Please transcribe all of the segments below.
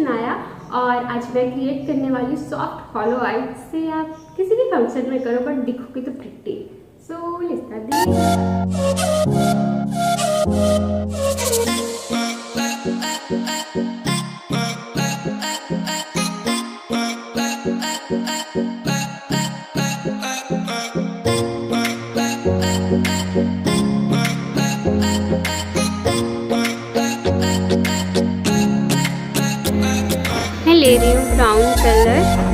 बनाया और आज मैं क्रिएट करने वाली हूँ सॉफ्ट हॉलो आई, जिससे आप किसी भी फंक्शन में करो बट दिखोगे तो प्रिटी। सो लेट्स मैं ले रही हूँ brown colour.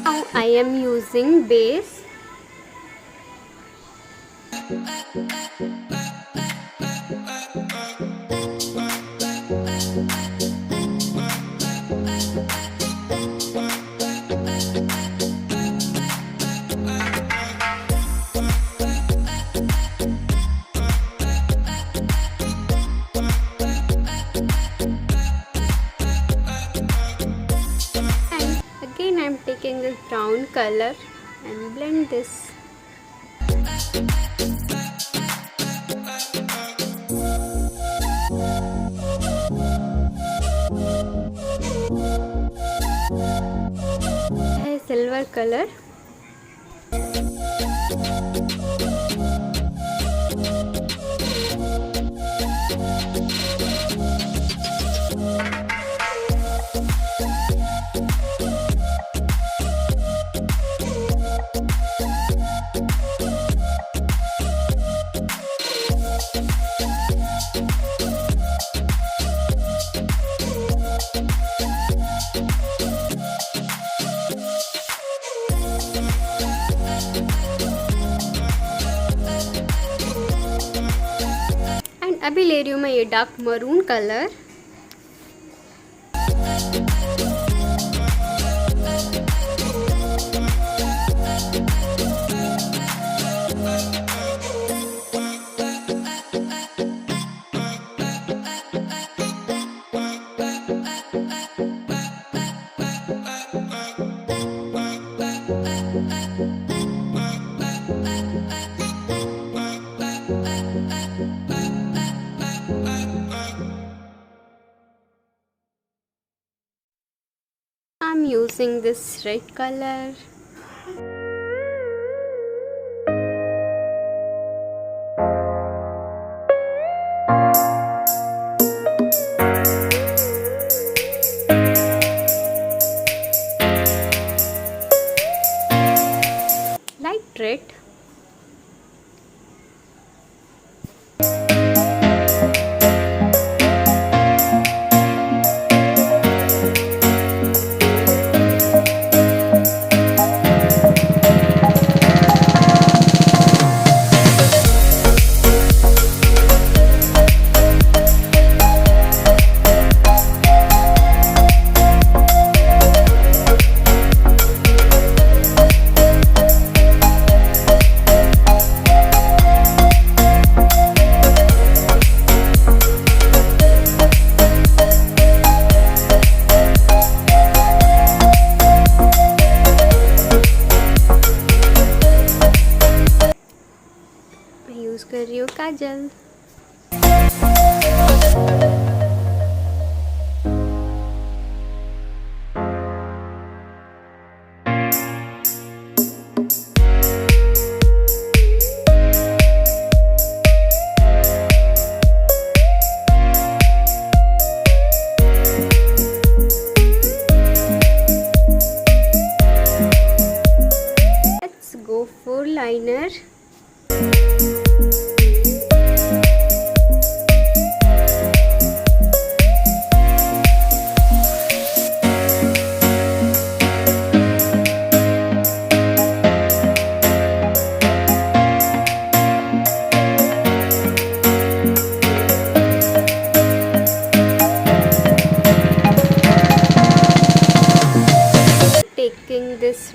Now I am using base. Again I am taking this brown color and blend this. Silver color. अभी ले रही हूँ मैं ये dark maroon colour. I'm using this red color. Light red.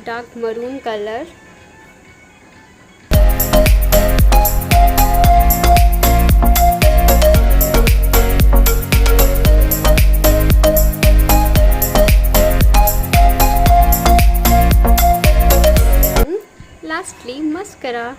Dark maroon colour. Lastly, mascara.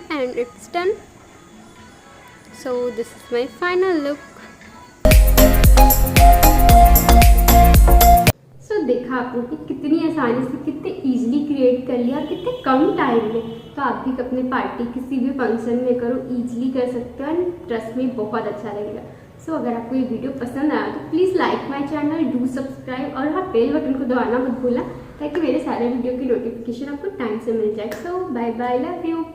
And it's done. So this is my final look. So देखा आप लोग कि कितनी आसानी से, कितने इजीली क्रिएट कर लिया और कितने कम टाइम में। तो आप भी अपने पार्टी किसी भी फंक्शन में करो, इजीली कर सकते हो एंड ट्रस्ट में बहुत अच्छा लगेगा। सो अगर आपको ये वीडियो पसंद आया तो please like my channel, do subscribe और हाँ बेल बटन को दबाना मत भूलना, ताकि मेरे सारे वीडियो की नोटिफिकेशन आपको टाइम से मिल जाए। सो बाय बाय, लव यू।